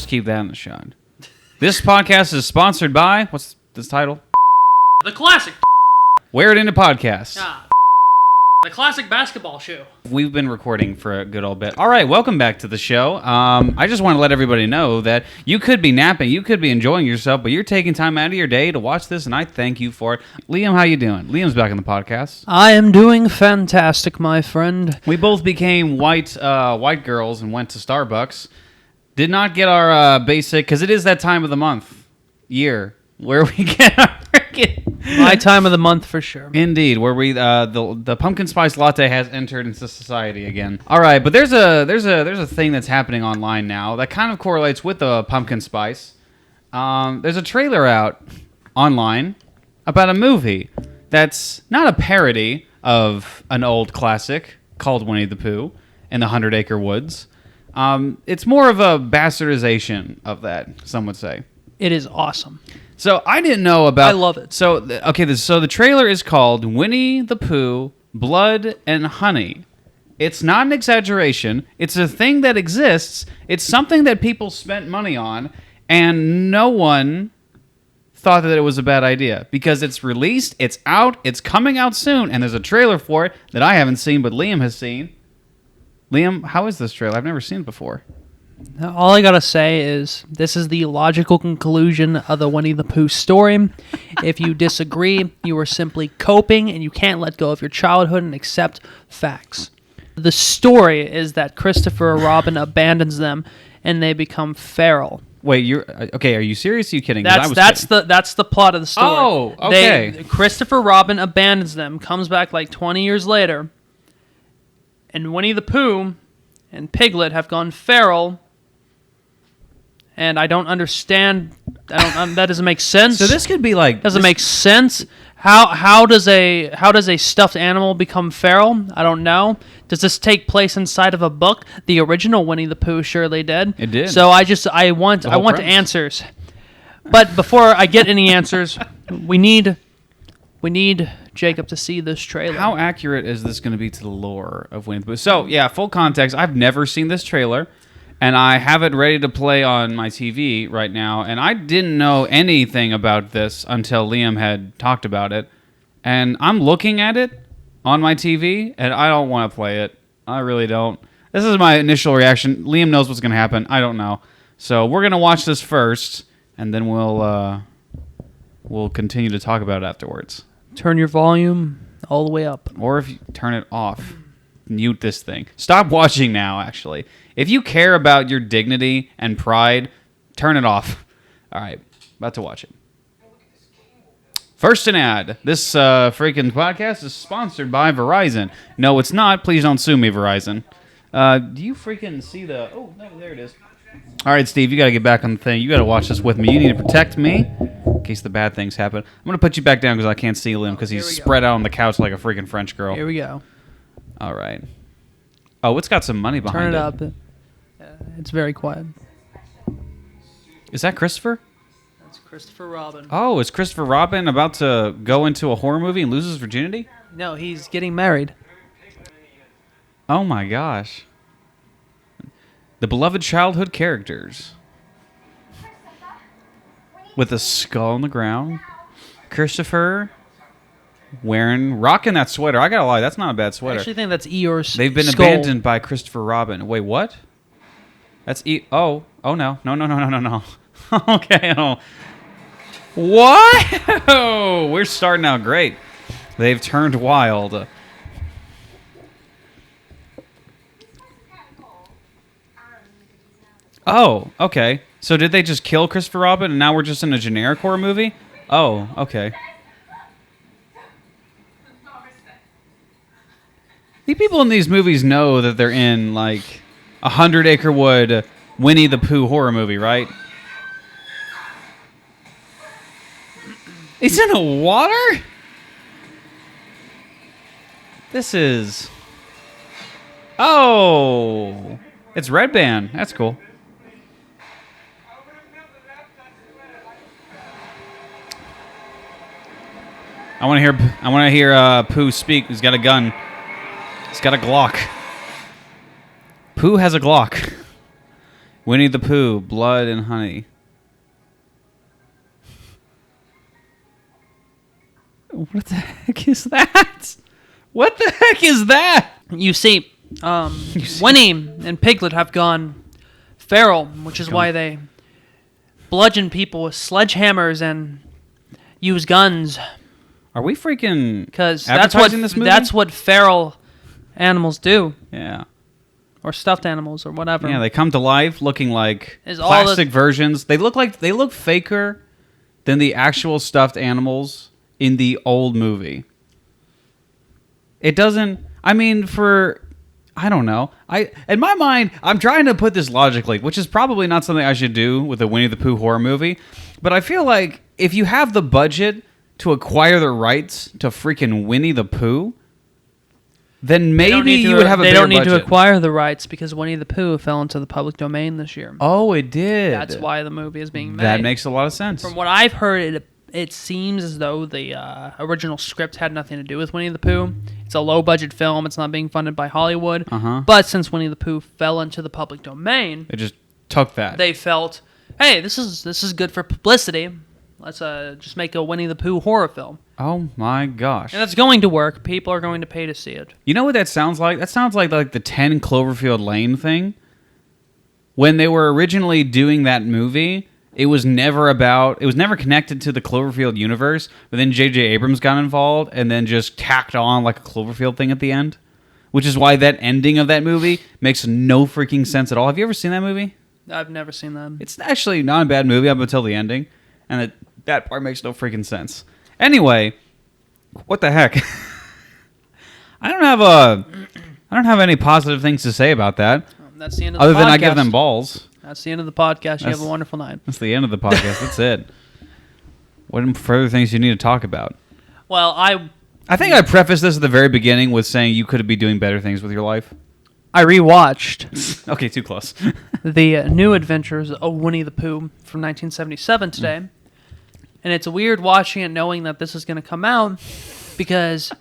just keep that in the shot. This podcast is sponsored by, what's this title? The classic. Wear It Into Podcast. The classic basketball shoe. We've been recording for a good old bit. All right, welcome back to the show. I just want to let everybody know that you could be napping, you could be enjoying yourself, but you're taking time out of your day to watch this, and I thank you for it. Liam, how you doing? Liam's back on the podcast. I am doing fantastic, my friend. We both became white girls and went to Starbucks. Did not get our basic, because it is that time of the year, where we get our freaking... My time of the month for sure. Indeed, where we the pumpkin spice latte has entered into society again. All right, but there's a thing that's happening online now that kind of correlates with the pumpkin spice. There's a trailer out online about a movie that's not a parody of an old classic called Winnie the Pooh in the 100-Acre Woods. It's more of a bastardization of that, some would say. It is awesome. So I didn't know about... I love it. So, so the trailer is called Winnie the Pooh, Blood and Honey. It's not an exaggeration. It's a thing that exists. It's something that people spent money on, and no one thought that it was a bad idea. Because it's released, it's out, it's coming out soon, and there's a trailer for it that I haven't seen, but Liam has seen. Liam, how is this trailer? I've never seen it before. All I gotta say is this is the logical conclusion of the Winnie the Pooh story. If you disagree, you are simply coping and you can't let go of your childhood and accept facts. The story is that Christopher Robin abandons them and they become feral. Wait, you're okay? Are you serious? Are you kidding? That's the plot of the story. Oh, okay. Christopher Robin abandons them, comes back like 20 years later, and Winnie the Pooh and Piglet have gone feral. And I don't understand. That doesn't make sense. So this could be like doesn't make sense. How does a stuffed animal become feral? I don't know. Does this take place inside of a book? The original Winnie the Pooh surely did. It did. So I want answers. But before I get any answers, we need Jacob to see this trailer. How accurate is this going to be to the lore of Winnie the Pooh? So yeah, full context. I've never seen this trailer. And I have it ready to play on my TV right now. And I didn't know anything about this until Liam had talked about it. And I'm looking at it on my TV, and I don't want to play it. I really don't. This is my initial reaction. Liam knows what's going to happen. I don't know. So we're going to watch this first, and then we'll continue to talk about it afterwards. Turn your volume all the way up. Or if you turn it off, mute this thing. Stop watching now, actually. If you care about your dignity and pride, turn it off. All right, about to watch it. First an ad. This freaking podcast is sponsored by Verizon. No, it's not. Please don't sue me, Verizon. Do you freaking see the... Oh, no, there it is. All right, Steve, you got to get back on the thing. You got to watch this with me. You need to protect me in case the bad things happen. I'm going to put you back down because I can't see him because he's spread out on the couch like a freaking French girl. Here we go. All right. Oh, it's got some money behind it. Turn it up. It's very quiet. Is that Christopher? That's Christopher Robin. Oh, is Christopher Robin about to go into a horror movie and lose his virginity? No, he's getting married. Oh my gosh. The beloved childhood characters. With a skull on the ground. Christopher rocking that sweater. I gotta lie, that's not a bad sweater. I actually think that's Eeyore's They've been skull. abandoned by Christopher Robin. Wait, what? That's Oh no. No. Okay. Oh. What? Oh, we're starting out great. They've turned wild. Oh, okay. So did they just kill Christopher Robin and now we're just in a generic horror movie? Oh, okay. The people in these movies know that they're in, like, a 100-Acre Wood Winnie the Pooh horror movie, right? He's in the water? This is... Oh! It's Red Band. That's cool. I want to hear Pooh speak. He's got a gun. He's got a Glock. Pooh has a Glock. Winnie the Pooh, Blood and Honey. What the heck is that? What the heck is that? You see, Winnie and Piglet have gone feral, which is why they bludgeon people with sledgehammers and use guns. Are we freaking Because this movie? that's what feral animals do. Yeah. Or stuffed animals or whatever. Yeah, they come to life looking like Is plastic versions. They look faker than the actual stuffed animals in the old movie. It doesn't. I mean, I don't know. In my mind, I'm trying to put this logically, which is probably not something I should do with a Winnie the Pooh horror movie. But I feel like if you have the budget to acquire the rights to freaking Winnie the Pooh, then maybe you would have a better budget. They don't need to acquire the rights because Winnie the Pooh fell into the public domain this year. Oh, it did. That's why the movie is being made. That makes a lot of sense. From what I've heard, it seems as though the original script had nothing to do with Winnie the Pooh. It's a low-budget film. It's not being funded by Hollywood. But since Winnie the Pooh fell into the public domain, it just took that. They felt, hey, this is good for publicity. Let's just make a Winnie the Pooh horror film. Oh my gosh. And that's going to work. People are going to pay to see it. You know what that sounds like? That sounds like the 10 Cloverfield Lane thing. When they were originally doing that movie, it was never connected to the Cloverfield universe, but then J.J. Abrams got involved and then just tacked on like a Cloverfield thing at the end, which is why that ending of that movie makes no freaking sense at all. Have you ever seen that movie? I've never seen that. It's actually not a bad movie up until the ending, and that part makes no freaking sense. Anyway, what the heck? I don't have any positive things to say about that. That's the end of the podcast. Other than I give them balls. That's the end of the podcast. You have a wonderful night. That's the end of the podcast. That's it. What further things you need to talk about? Well, I think I prefaced this at the very beginning with saying you could be doing better things with your life. I rewatched. Okay, too close. The New Adventures of Winnie the Pooh from 1977 today. And it's weird watching it knowing that this is going to come out because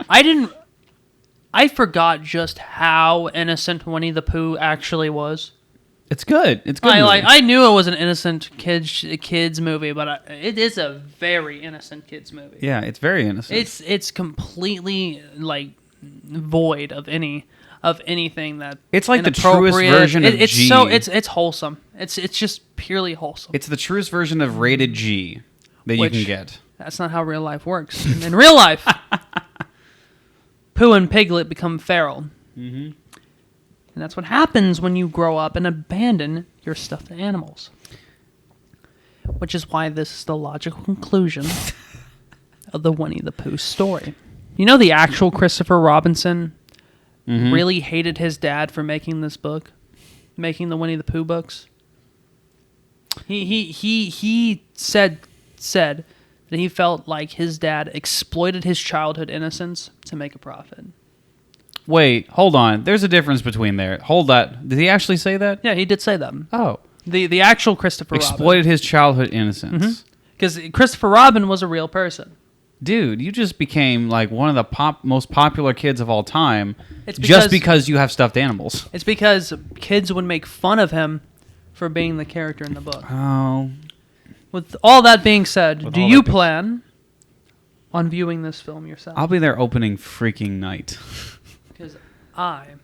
I forgot just how innocent Winnie the Pooh actually was. It's good. It's good. I knew it was an innocent kids movie, but it is a very innocent kids movie. Yeah, it's very innocent. It's completely void of anything that it's like the truest version of G. It's wholesome. It's just purely wholesome. It's the truest version of rated G that you can get. That's not how real life works. In real life, Pooh and Piglet become feral. Mm-hmm. And that's what happens when you grow up and abandon your stuffed animals. Which is why this is the logical conclusion of the Winnie the Pooh story. You know the actual Christopher Robinson really hated his dad for making this book? Making the Winnie the Pooh books? He said that he felt like his dad exploited his childhood innocence to make a profit. Wait, hold on. There's a difference between there. Hold that. Did he actually say that? Yeah, he did say that. Oh. The actual Christopher Robin. Exploited his childhood innocence. Because Christopher Robin was a real person. Dude, you just became like one of the most popular kids of all time just because you have stuffed animals. It's because kids would make fun of him for being the character in the book. Oh. With all that being said, do you plan on viewing this film yourself? I'll be there opening freaking night. Because I am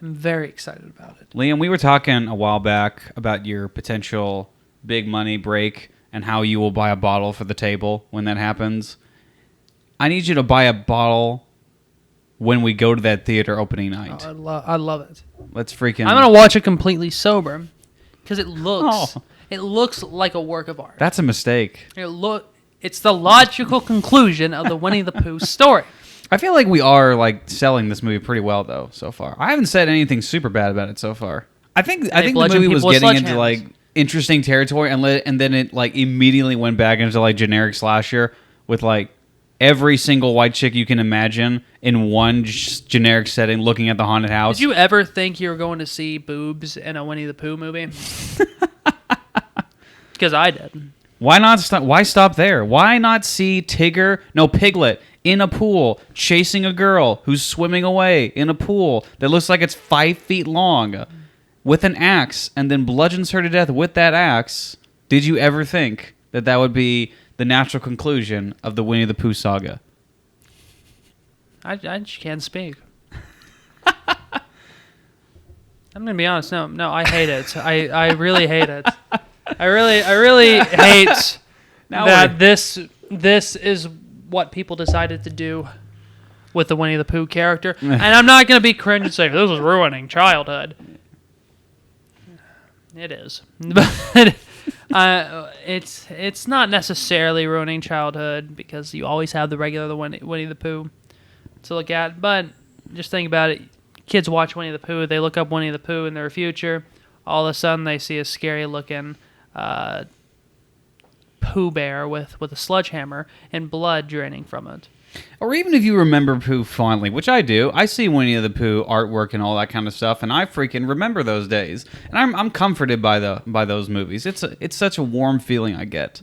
very excited about it. Liam, we were talking a while back about your potential big money break and how you will buy a bottle for the table when that happens. I need you to buy a bottle when we go to that theater opening night. Oh, I love it. Let's freaking... I'm going to watch it completely sober because it looks like a work of art. That's a mistake. It's the logical conclusion of the Winnie the Pooh story. I feel like we are selling this movie pretty well though so far. I haven't said anything super bad about it so far. I think the movie was getting into interesting territory and then it immediately went back into generic slasher with every single white chick you can imagine in one generic setting looking at the haunted house. Did you ever think you were going to see boobs in a Winnie the Pooh movie? Because I did. Why not? Why stop there? Why not see Piglet in a pool chasing a girl who's swimming away in a pool that looks like it's 5 feet long? with an axe and then bludgeons her to death with that axe, did you ever think that that would be the natural conclusion of the Winnie the Pooh saga? I just can't speak. I'm gonna be honest. No, I hate it. I really hate it. I really hate that this is what people decided to do with the Winnie the Pooh character. And I'm not gonna be cringe and say this is ruining childhood. It is, but it's not necessarily ruining childhood because you always have the regular Winnie the Pooh to look at. But just think about it. Kids watch Winnie the Pooh. They look up Winnie the Pooh in their future. All of a sudden, they see a scary-looking Pooh bear with a sledgehammer and blood draining from it. Or even if you remember Pooh fondly, which I do, I see Winnie the Pooh artwork and all that kind of stuff, and I freaking remember those days. And I'm comforted by those movies. It's such a warm feeling I get.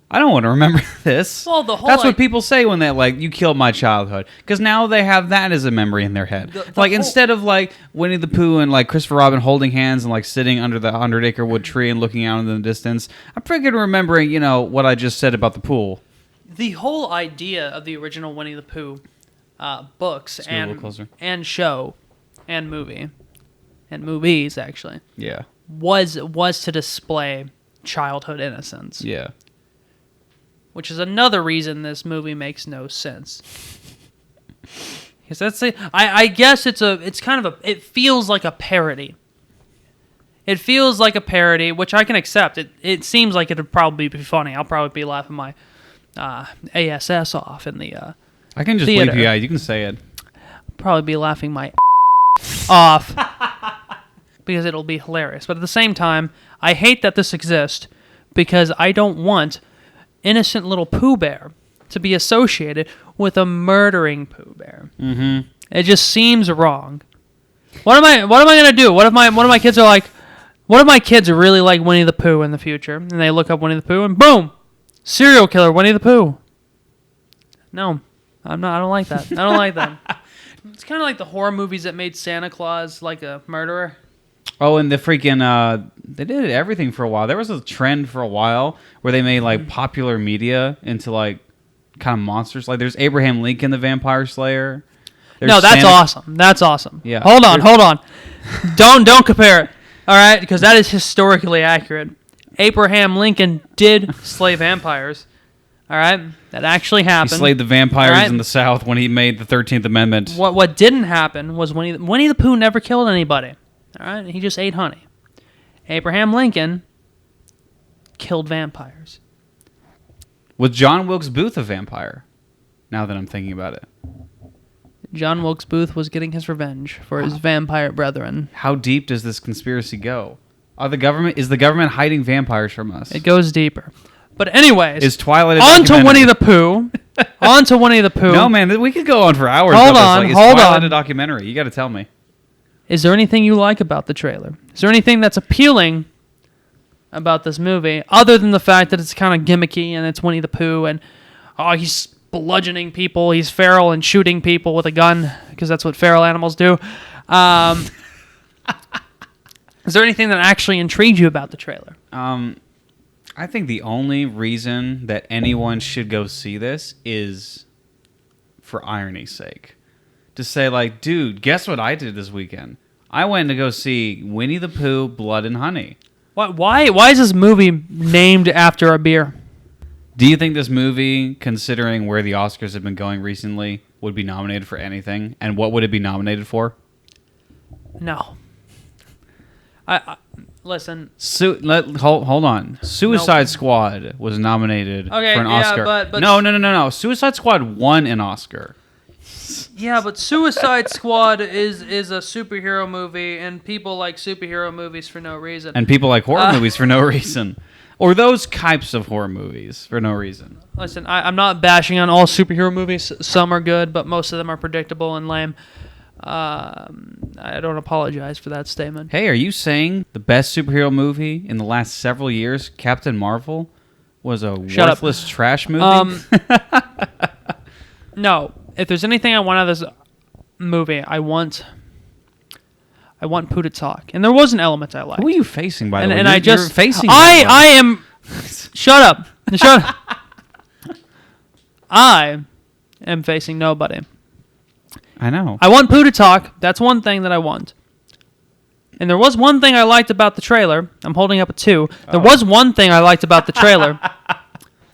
I don't want to remember this. Well, that's what people say when they you killed my childhood, because now they have that as a memory in their head. Instead of Winnie the Pooh and Christopher Robin holding hands and sitting under the 100-acre wood tree and looking out in the distance, I'm freaking remembering what I just said about the pool. The whole idea of the original Winnie the Pooh books and show and movie and movies actually was to display childhood innocence. Yeah. Which is another reason this movie makes no sense. Because I guess it feels like a parody. It feels like a parody, which I can accept. It seems like it'd probably be funny. I'll probably be laughing my ASS off in the I can just theater. bleep you out. You can say it. Probably be laughing my off because it'll be hilarious. But at the same time, I hate that this exists because I don't want innocent little Pooh Bear to be associated with a murdering Pooh Bear. Mm-hmm. It just seems wrong. What am I gonna do? What if my kids are what if my kids really like Winnie the Pooh in the future and they look up Winnie the Pooh and boom, serial killer Winnie the Pooh? No, I'm not. I don't like that. I don't like that. It's kind of like the horror movies that made Santa Claus like a murderer. Oh, and the freaking, they did everything for a while. There was a trend for a while where they made, popular media into, kind of monsters. There's Abraham Lincoln, the Vampire Slayer. No, that's awesome. That's awesome. Yeah. Hold on. Don't compare it, all right? Because that is historically accurate. Abraham Lincoln did slay vampires, all right? That actually happened. He slayed the vampires in the South when he made the 13th Amendment. What didn't happen was Winnie the Pooh never killed anybody. All right, he just ate honey. Abraham Lincoln killed vampires. Was John Wilkes Booth a vampire? Now that I'm thinking about it. John Wilkes Booth was getting his revenge for his vampire brethren. How deep does this conspiracy go? Is the government hiding vampires from us? It goes deeper. But anyways, is Twilight on to Winnie the Pooh. On to Winnie the Pooh. No, man, we could go on for hours. Hold on. Is Twilight a documentary? You got to tell me. Is there anything you like about the trailer? Is there anything that's appealing about this movie other than the fact that it's kind of gimmicky and it's Winnie the Pooh and he's bludgeoning people, he's feral and shooting people with a gun because that's what feral animals do? Is there anything that actually intrigued you about the trailer? I think the only reason that anyone should go see this is for irony's sake. To say, dude, guess what I did this weekend? I went to go see Winnie the Pooh, Blood and Honey. Why is this movie named after a beer? Do you think this movie, considering where the Oscars have been going recently, would be nominated for anything? And what would it be nominated for? No. Listen. Hold on. Suicide Squad was nominated for an Oscar. But No. Suicide Squad won an Oscar. Yeah, but Suicide Squad is a superhero movie, and people like superhero movies for no reason. And people like horror movies for no reason. Or those types of horror movies for no reason. Listen, I'm not bashing on all superhero movies. Some are good, but most of them are predictable and lame. I don't apologize for that statement. Hey, are you saying the best superhero movie in the last several years, Captain Marvel, was a worthless trash movie? No. If there's anything I want out of this movie, I want I want Pooh to talk. And there was an element I liked. Who are you facing, by the way? And I just... You're facing I am... Shut up. Shut up. I am facing nobody. I know. I want Pooh to talk. That's one thing that I want. And there was one thing I liked about the trailer. I'm holding up a 2. There was one thing I liked about the trailer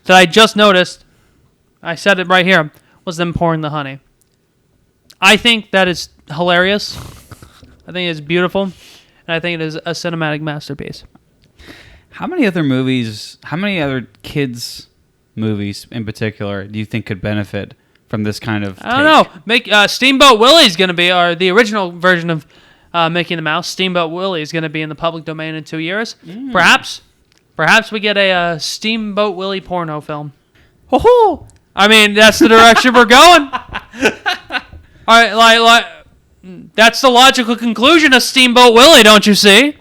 that I just noticed. I said it right here. Was them pouring the honey. I think that is hilarious. I think it's beautiful. And I think it is a cinematic masterpiece. How many other kids' movies in particular do you think could benefit from this kind of I don't know. Steamboat Willie's going to be, or the original version of Mickey and the Mouse, Steamboat Willie is going to be in the public domain in 2 years. Perhaps we get a Steamboat Willie porno film. Oh, I mean, that's the direction we're going. All right, like that's the logical conclusion of Steamboat Willie, don't you see?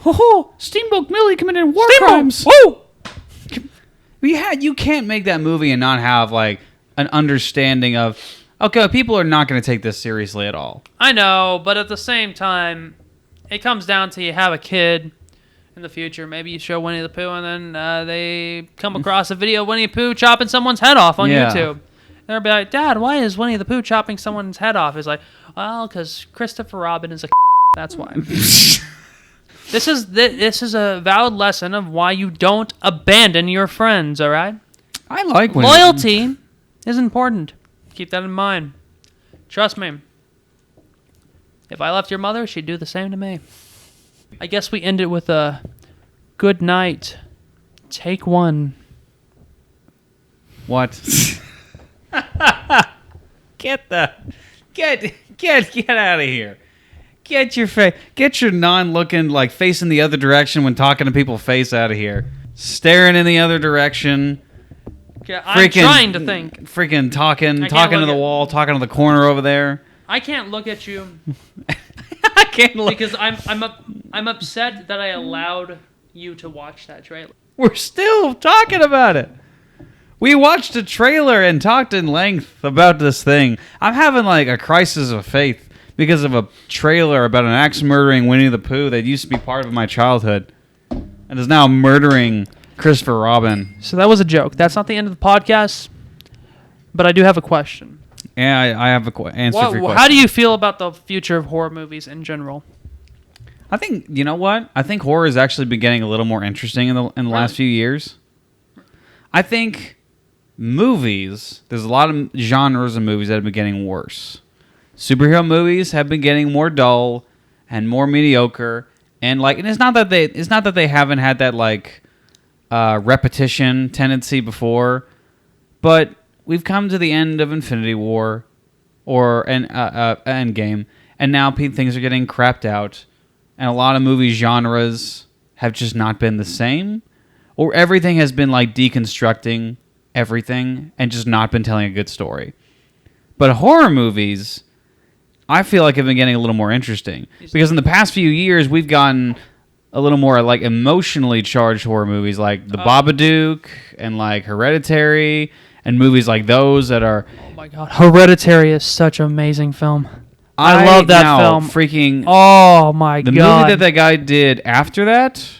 Steamboat Willie committed war crimes. Woo! You can't make that movie and not have like an understanding of, okay, people are not going to take this seriously at all. I know, but at the same time, it comes down to you have a kid in the future. Maybe you show Winnie the Pooh, and then they come across a video of Winnie the Pooh chopping someone's head off on YouTube. They'll be like, Dad, why is Winnie the Pooh chopping someone's head off? It's like, well, because Christopher Robin is a that's why. This is a valid lesson of why you don't abandon your friends, all right? I like Winnie. Loyalty is important. Keep that in mind. Trust me. If I left your mother, she'd do the same to me. I guess we end it with a good night. Take one. What? Get out of here. Get your non-looking, like, facing the other direction when talking to people face out of here. Staring in the other direction. Yeah, I'm trying to think. Freaking talking to the wall, talking to the corner over there. I can't look at you. I can't look. Because I'm upset that I allowed you to watch that trailer. We're still talking about it. We watched a trailer and talked in length about this thing. I'm having like a crisis of faith because of a trailer about an axe-murdering Winnie the Pooh that used to be part of my childhood and is now murdering Christopher Robin. So that was a joke. That's not the end of the podcast, but I do have a question. Yeah, I have an answer for your question. How do you feel about the future of horror movies in general? I think, you know what? I think horror has actually been getting a little more interesting in the last few years. I think movies, there's a lot of genres of movies that have been getting worse. Superhero movies have been getting more dull and more mediocre, and it's not that they haven't had that like repetition tendency before, but we've come to the end of Infinity War or Endgame, and now things are getting crapped out, and a lot of movie genres have just not been the same, or everything has been like deconstructing everything and just not been telling a good story. But horror movies, I feel like have been getting a little more interesting because in the past few years we've gotten a little more like emotionally charged horror movies like The Babadook and like Hereditary and movies like those that are... Oh my god, Hereditary is such an amazing film. I love that film. Freaking... Oh my god. The movie that guy did after that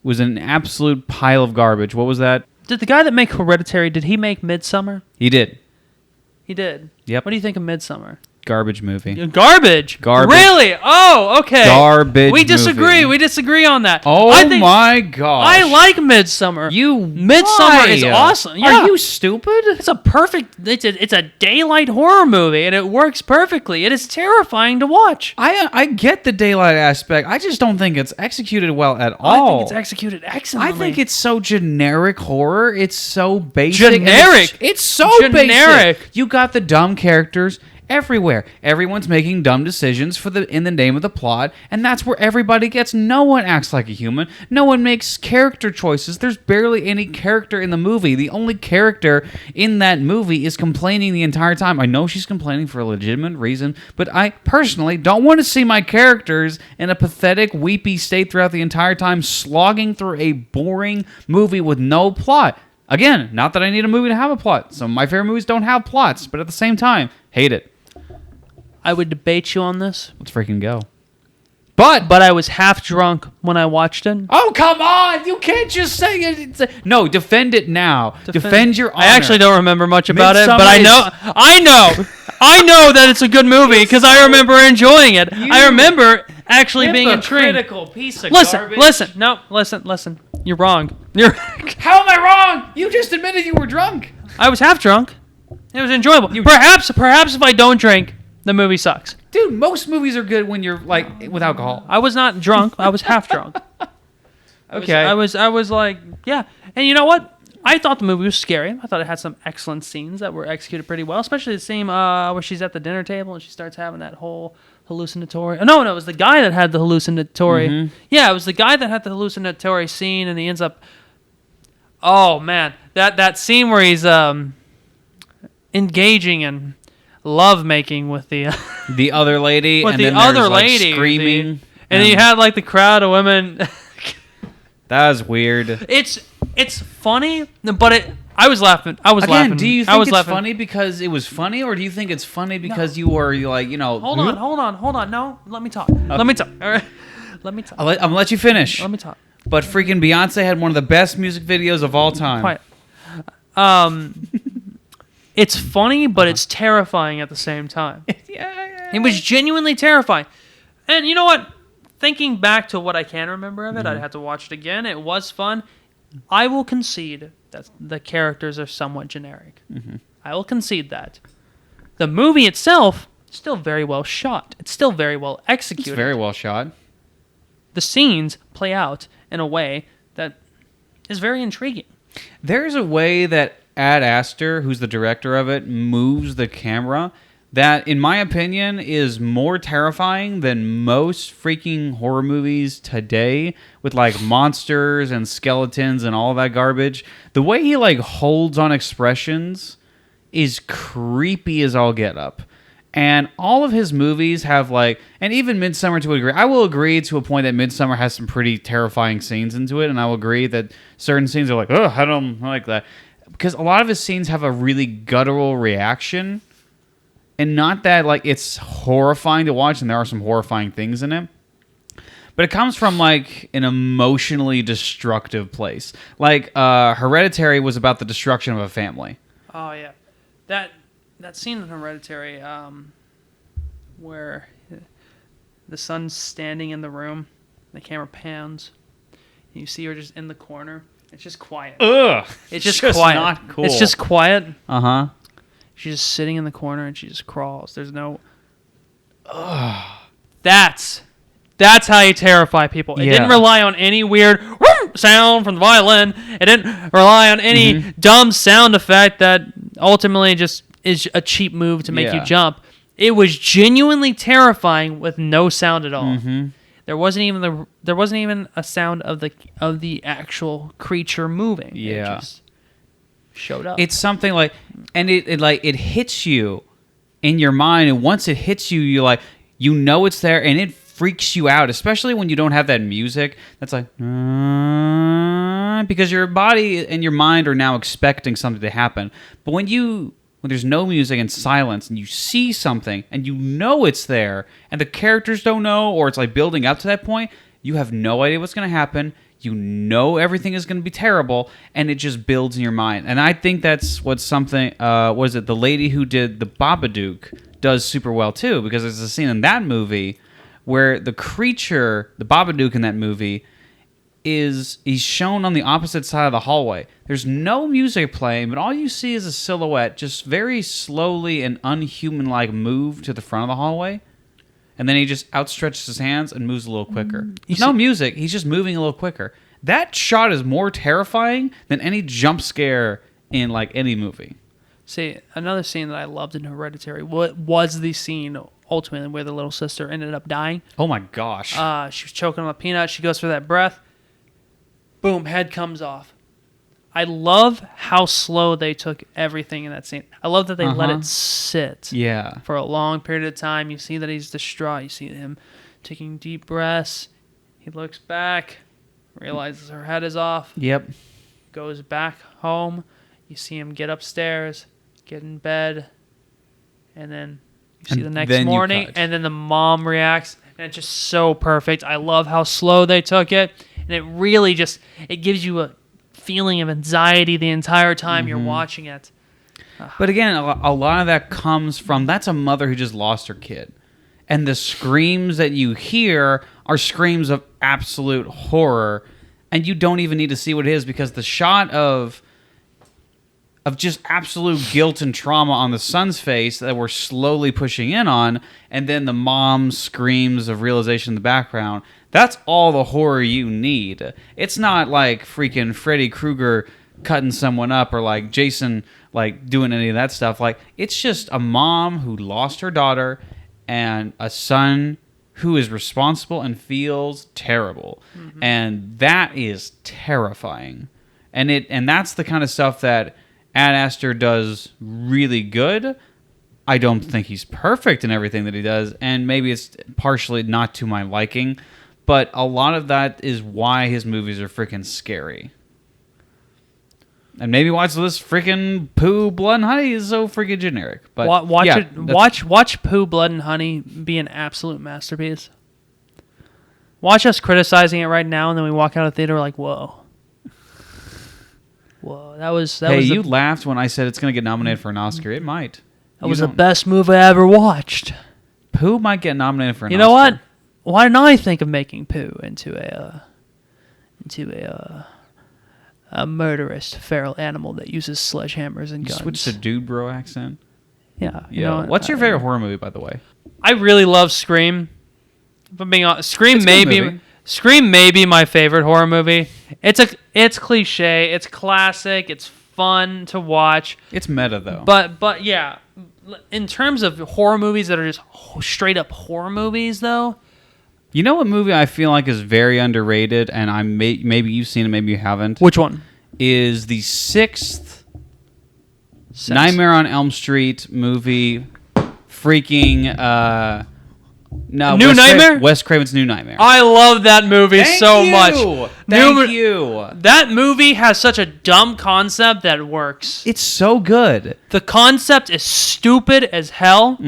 was an absolute pile of garbage. What was that? Did the guy that made Hereditary, did he make Midsommar? He did. He did? Yep. What do you think of Midsommar? Garbage movie. Garbage? Really? Oh, okay. Garbage We disagree. movie. We disagree on that. Oh my gosh. I like Midsommar. Midsommar is awesome. Yeah. Are you stupid? It's a perfect... It's a daylight horror movie, and it works perfectly. It is terrifying to watch. I get the daylight aspect. I just don't think it's executed well at all. I think it's executed excellently. I think it's so generic horror. It's so basic. Generic? It's so generic. Basic. You got the dumb characters everywhere. Everyone's making dumb decisions in the name of the plot, and that's where everybody gets. No one acts like a human. No one makes character choices. There's barely any character in the movie. The only character in that movie is complaining the entire time. I know she's complaining for a legitimate reason, but I personally don't want to see my characters in a pathetic, weepy state throughout the entire time, slogging through a boring movie with no plot. Again, not that I need a movie to have a plot. Some of my favorite movies don't have plots, but at the same time, hate it. I would debate you on this. Let's freaking go. But I was half drunk when I watched it. oh, come on! You can't just say it. No, defend it now. Defend your honor. I actually don't remember much about it, Midsommar but I know that it's a good movie because I remember enjoying it. I remember actually being intrigued. Hypocritical piece of Listen. You're wrong. How am I wrong? You just admitted you were drunk. I was half drunk. It was enjoyable. Perhaps if I don't drink, the movie sucks. Dude, most movies are good when you're like with alcohol. I was not drunk. I was half drunk. Okay. I was like, yeah. And you know what? I thought the movie was scary. I thought it had some excellent scenes that were executed pretty well, especially the scene where she's at the dinner table and she starts having that whole hallucinatory. No, it was the guy that had the hallucinatory. Mm-hmm. Yeah, it was the guy that had the hallucinatory scene, and he ends up. Oh man, that scene where he's engaging in love making with the other lady, with and the then other like lady screaming, and you had like the crowd of women. That was weird. It's funny, but I was laughing. Laughing. Do you think it's funny because it was funny, or do you think it's funny because you were like, Hold on. No, let me talk. Okay. Let me talk. All right. Let me talk. I'm gonna let you finish. Let me talk. But freaking Beyonce had one of the best music videos of all time. Quiet. It's funny, but it's terrifying at the same time. Yeah. It was genuinely terrifying. And you know what? Thinking back to what I can remember of it, I'd have to watch it again. It was fun. I will concede that the characters are somewhat generic. Mm-hmm. I will concede that. The movie itself is still very well shot. It's still very well executed. It's very well shot. The scenes play out in a way that is very intriguing. There's a way that Ad Astor, who's the director of it, moves the camera that, in my opinion, is more terrifying than most freaking horror movies today with, like, monsters and skeletons and all that garbage. The way he, like, holds on expressions is creepy as all get up. And all of his movies have, like... And even Midsommar, to a degree. I will agree to a point that Midsommar has some pretty terrifying scenes into it, and I will agree that certain scenes are like, oh, I don't like that. Because a lot of his scenes have a really guttural reaction... And not that, like, it's horrifying to watch, and there are some horrifying things in it. But it comes from, like, an emotionally destructive place. Like, Hereditary was about the destruction of a family. Oh, yeah. That scene in Hereditary where the son's standing in the room, the camera pans, and you see her just in the corner. It's just quiet. Ugh! It's just quiet. Not cool. It's just quiet. Uh-huh. She's just sitting in the corner and she just crawls. There's no... That's how you terrify people. It didn't rely on any weird sound from the violin. It didn't rely on any dumb sound effect that ultimately just is a cheap move to make you jump. It was genuinely terrifying with no sound at all. Mm-hmm. There wasn't even a sound of the actual creature moving. Yeah. It just showed up. It's something like, and it hits you in your mind, and once it hits you, you're like, you know it's there, and it freaks you out, especially when you don't have that music that's like, because your body and your mind are now expecting something to happen. But when there's no music and silence, and you see something, and you know it's there, and the characters don't know, or it's like building up to that point, you have no idea what's going to happen. You know everything is going to be terrible, and it just builds in your mind. And I think that's what something, the lady who did The Babadook does super well too, because there's a scene in that movie where the creature, the Babadook in that movie, he's shown on the opposite side of the hallway. There's no music playing, but all you see is a silhouette just very slowly and unhuman-like move to the front of the hallway. And then he just outstretches his hands and moves a little quicker. No music. He's just moving a little quicker. That shot is more terrifying than any jump scare in, like, any movie. See, another scene that I loved in Hereditary was the scene, ultimately, where the little sister ended up dying. Oh, my gosh. She was choking on a peanut. She goes for that breath. Boom, head comes off. I love how slow they took everything in that scene. I love that they let it sit for a long period of time. You see that he's distraught. You see him taking deep breaths. He looks back, realizes her head is off. Yep. Goes back home. You see him get upstairs, get in bed, and then you see the next morning, and then the mom reacts, and it's just so perfect. I love how slow they took it, and it really just it gives you a feeling of anxiety the entire time you're watching it. But again, a lot of that comes from that's a mother who just lost her kid. And the screams that you hear are screams of absolute horror, and you don't even need to see what it is because the shot of just absolute guilt and trauma on the son's face that we're slowly pushing in on, and then the mom's screams of realization in the background, that's all the horror you need. It's not like freaking Freddy Krueger cutting someone up or like Jason like doing any of that stuff. Like, it's just a mom who lost her daughter and a son who is responsible and feels terrible. And that is terrifying. And that's the kind of stuff that Ad Astor does really good. I don't think he's perfect in everything that he does, and maybe it's partially not to my liking, but a lot of that is why his movies are freaking scary. And maybe watch this freaking Pooh, Blood and Honey is so freaking generic. But watch Pooh, Blood and Honey be an absolute masterpiece. Watch us criticizing it right now, and then we walk out of the theater like, whoa. That was. You laughed when I said it's going to get nominated for an Oscar. It might. That was the best movie I ever watched. Pooh might get nominated for an Oscar. You know what? Why didn't I think of making Pooh into a murderous feral animal that uses sledgehammers and guns? Switch to dude bro accent. Yeah. What's your favorite horror movie, by the way? I really love Scream. If I'm being honest, Scream may be my favorite horror movie. It's cliche, it's classic, it's fun to watch. It's meta though. But yeah, in terms of horror movies that are just straight up horror movies though. You know what movie I feel like is very underrated, and maybe you've seen it, maybe you haven't. Which one? Is the sixth Nightmare on Elm Street movie, freaking Nightmare? Wes Craven's New Nightmare. I love that movie much. Thank you. That movie has such a dumb concept that works. It's so good. The concept is stupid as hell.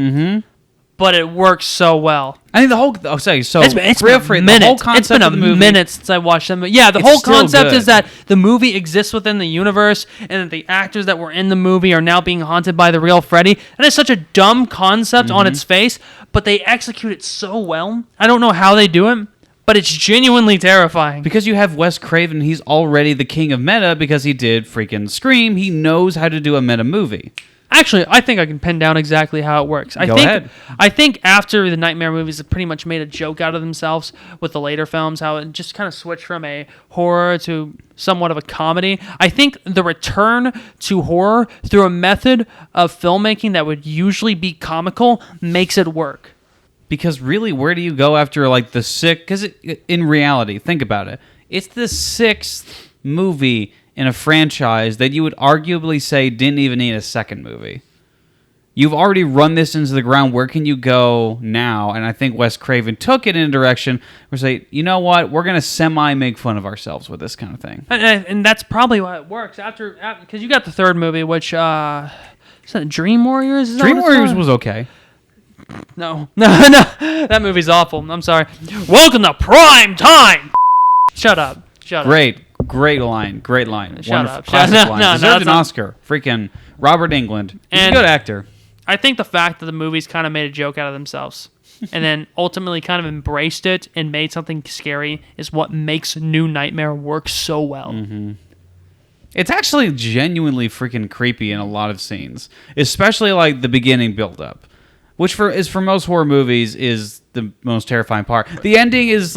But it works so well. I think the whole... Oh, sorry. So, it's been minutes. The whole concept it's been of the movie, minute since I watched them. Yeah, the whole concept is that the movie exists within the universe and that the actors that were in the movie are now being haunted by the real Freddy. That is such a dumb concept on its face, but they execute it so well. I don't know how they do it, but it's genuinely terrifying. Because you have Wes Craven, he's already the king of meta because he did freaking Scream. He knows how to do a meta movie. Actually, I think I can pin down exactly how it works. Go ahead. I think after the Nightmare movies have pretty much made a joke out of themselves with the later films, how it just kind of switched from a horror to somewhat of a comedy. I think the return to horror through a method of filmmaking that would usually be comical makes it work. Because really, where do you go after like the sixth? Because in reality, think about it. It's the sixth movie in a franchise that you would arguably say didn't even need a second movie. You've already run this into the ground. Where can you go now? And I think Wes Craven took it in a direction where say, you know what? We're going to semi-make fun of ourselves with this kind of thing. And that's probably why it works. After because you got the third movie, which... is that Dream Warriors? Dream Warriors was okay. No. That movie's awful. I'm sorry. Welcome to prime time! Shut up. Great line. Shut up. Classic line. Deserved an not... Oscar. Freaking Robert Englund. He's a and good actor. I think the fact that the movies kind of made a joke out of themselves and then ultimately kind of embraced it and made something scary is what makes New Nightmare work so well. Mm-hmm. It's actually genuinely freaking creepy in a lot of scenes, especially like the beginning build-up, which for most horror movies is the most terrifying part. The ending is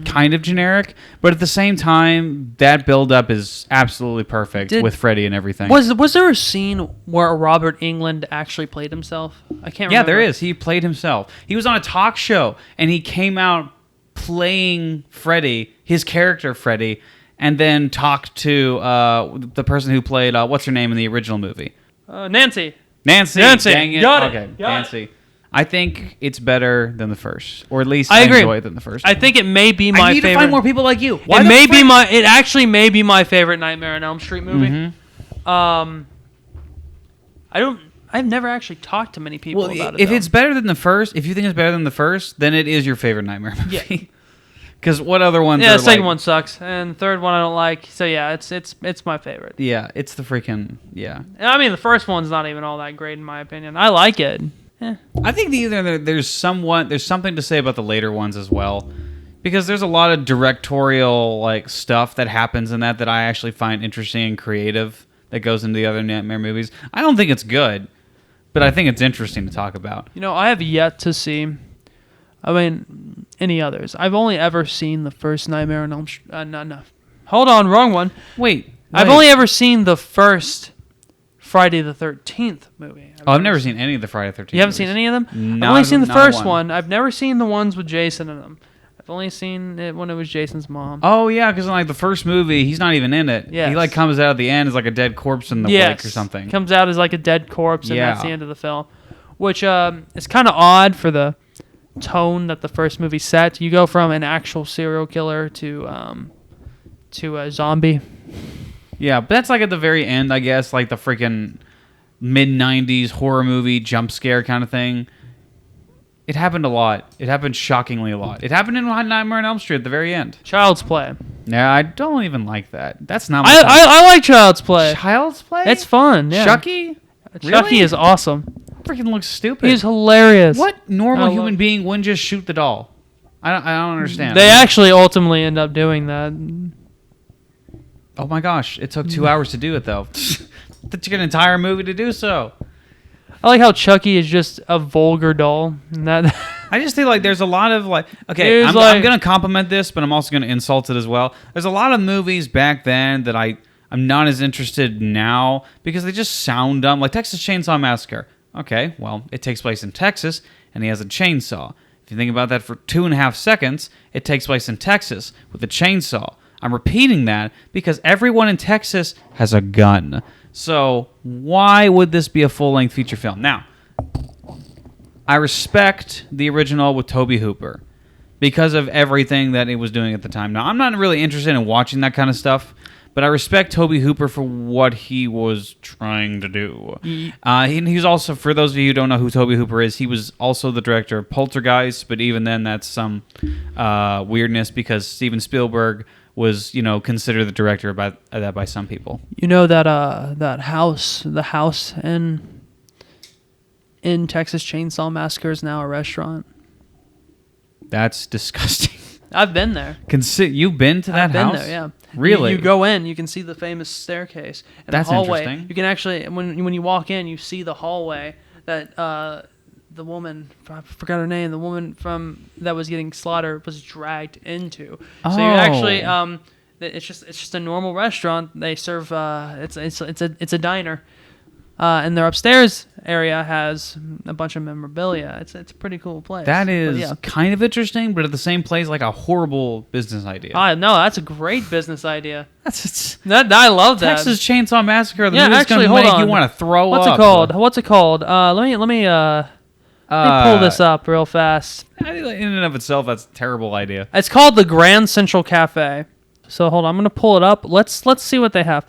kind of generic, but at the same time, that build-up is absolutely perfect with Freddy and everything. Was there a scene where Robert Englund actually played himself? I can't remember. Yeah, there is. He played himself. He was on a talk show, and he came out playing Freddy, his character Freddy, and then talked to the person who played, what's her name in the original movie? Nancy. Dang it. Got it. Okay, Nancy. I think it's better than the first, or at least I agree. enjoy it than the first. I think it may be my favorite. I need to find more people like you. It actually may be my favorite Nightmare on Elm Street movie. Mm-hmm. I I've never actually talked to many people about it. If though. it's better than the first, if you think it's better than the first, then it is your favorite Nightmare movie. Yeah. Because what other ones? Yeah, are the second like, one sucks, and the third one I don't like. So yeah, it's my favorite. Yeah, it's the freaking I mean, the first one's not even all that great in my opinion. I like it. I think there's something to say about the later ones as well, because there's a lot of directorial like stuff that happens in that I actually find interesting and creative that goes into the other Nightmare movies. I don't think it's good, but I think it's interesting to talk about. You know, I have yet to see. I mean, any others. I've only ever seen the first Nightmare on Elm Street. No. Hold on, wrong one. Wait. I've only ever seen the first Friday the 13th movie. I've never seen any of the Friday the 13th You haven't movies. seen any of them? Not I've only seen the not first one. one. I've never seen the ones with Jason in them. I've only seen it when it was Jason's mom. Oh, yeah, because in like the first movie, he's not even in it. Yes. He like comes out at the end as like a dead corpse in the lake or something. Comes out as like a dead corpse, and Yeah. that's the end of the film. Which is kind of odd for the tone that the first movie set. You go from an actual serial killer to a zombie. Yeah, but that's like at the very end, I guess, like the freaking mid-90s horror movie jump scare kind of thing. It happened a lot. It happened shockingly a lot. It happened in Nightmare on Elm Street at the very end. Child's Play. Yeah, I don't even like that. That's not my I like Child's Play. Child's Play? It's fun, yeah. Chucky? Chucky Really? is awesome. Freaking looks stupid. He's hilarious. What normal I human love- being wouldn't just shoot the doll? I don't understand. They actually ultimately end up doing that. Oh my gosh, it took 2 hours to do it though. That took an entire movie to do so. I like how Chucky is just a vulgar doll. And that I just think like there's a lot of like, okay, There's I'm like- going to compliment this, but I'm also going to insult it as well. There's a lot of movies back then that I'm not as interested now because they just sound dumb. Like Texas Chainsaw Massacre. Okay, well, it takes place in Texas and he has a chainsaw. If you think about that for 2.5 seconds, it takes place in Texas with a chainsaw. I'm repeating that because everyone in Texas has a gun. So why would this be a full-length feature film? Now, I respect the original with Tobe Hooper because of everything that it was doing at the time. Now, I'm not really interested in watching that kind of stuff, but I respect Tobe Hooper for what he was trying to do. He's also, for those of you who don't know who Tobe Hooper is, he was also the director of Poltergeist, but even then that's some weirdness because Steven Spielberg was, considered the director of that by some people. You know that the house in Texas Chainsaw Massacre is now a restaurant. That's disgusting. I've been there. You've been to that I've been house? there, yeah. Really? You go in, you can see the famous staircase. And That's the hallway, interesting. You can actually, when you walk in, you see the hallway that the woman, I forgot her name, the woman that was getting slaughtered was dragged into. So you actually, it's just a normal restaurant. They serve, it's a diner. And their upstairs area has a bunch of memorabilia. It's a pretty cool place. That is kind of interesting, but at the same place, like a horrible business idea. No, that's a great business idea. That's I love that. Texas Chainsaw Massacre. The Yeah, movie's actually, gonna hold make on. you want to throw What's up. it called? What's it called? Let me pull this up real fast. In and of itself, that's a terrible idea. It's called the Grand Central Cafe. So hold on, I'm gonna pull it up. Let's see what they have.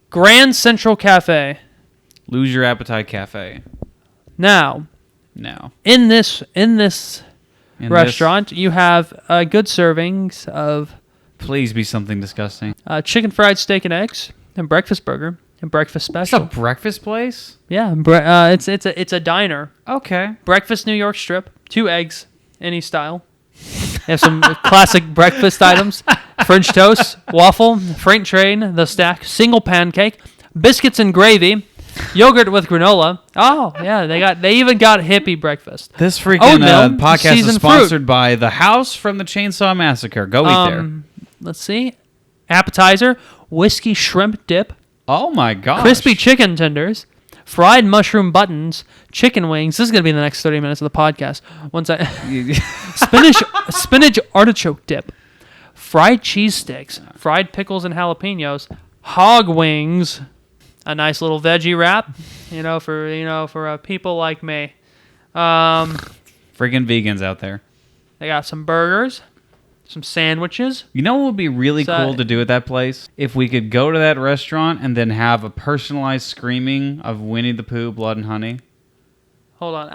Grand Central Cafe. Lose Your Appetite Cafe. Now, No. in this restaurant, you have good servings of Please be something disgusting. chicken fried steak and eggs, and breakfast burger, and breakfast It's a special. breakfast place? Yeah, it's a diner. Okay. Breakfast New York strip, 2 eggs, any style. They have some classic breakfast items: French toast, waffle, freight train, the stack, single pancake, biscuits and gravy, yogurt with granola. Oh yeah, they even got hippie breakfast. This freaking Oatmeal, podcast is seasoned sponsored by The House from the Chainsaw Massacre. Go eat there. Let's see, appetizer: whiskey shrimp dip, Oh my gosh. crispy chicken tenders, fried mushroom buttons, chicken wings. This is gonna be the next 30 minutes of the podcast. Spinach artichoke dip, fried cheese sticks, fried pickles and jalapenos, hog wings, a nice little veggie wrap, for people like me. Freaking vegans out there. They got some burgers, some sandwiches. You know what would be really So- cool to do at that place? If we could go to that restaurant and then have a personalized screaming of Winnie the Pooh, Blood and Honey. Hold on.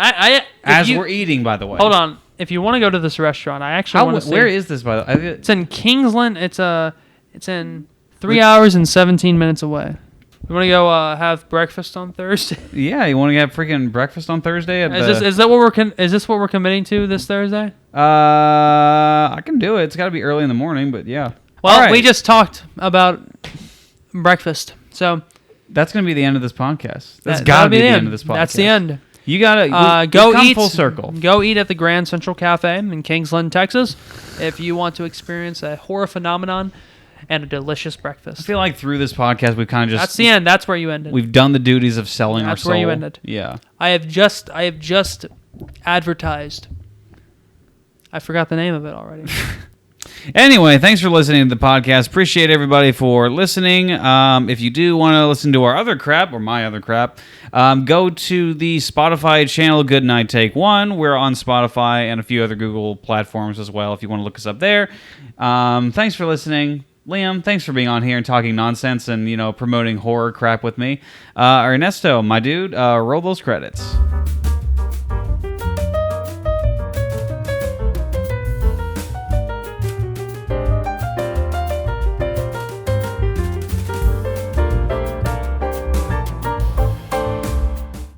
We're eating, by the way. Hold on. If you want to go to this restaurant, I actually want to see. Where is this, by the way? It's in Kingsland. It's in 3 hours and 17 minutes away. You want to go have breakfast on Thursday? Yeah, you want to have freaking breakfast on Thursday? Is this what we're committing to this Thursday? I can do it. It's got to be early in the morning, but yeah. Well, All right. we just talked about breakfast, that's going to be the end of this podcast. That's that'll got to be the end of this podcast. That's the end. You gotta go come eat full circle. Go eat at the Grand Central Cafe in Kingsland, Texas, if you want to experience a horror phenomenon and a delicious I breakfast. feel like through this podcast we've kind of just That's the end. That's where you ended. we've done the duties of selling our That's soul. where you ended. Yeah. I have just advertised. I forgot the name of it already. Anyway, thanks for listening to the podcast. Appreciate everybody for listening. If you do want to listen to our other crap or my other crap, go to the Spotify channel GoodNight Take One. We're on Spotify and a few other Google platforms as well if you want to look us up there. Thanks for listening. Liam, thanks for being on here and talking nonsense and promoting horror crap with me. Ernesto, my dude, roll those credits.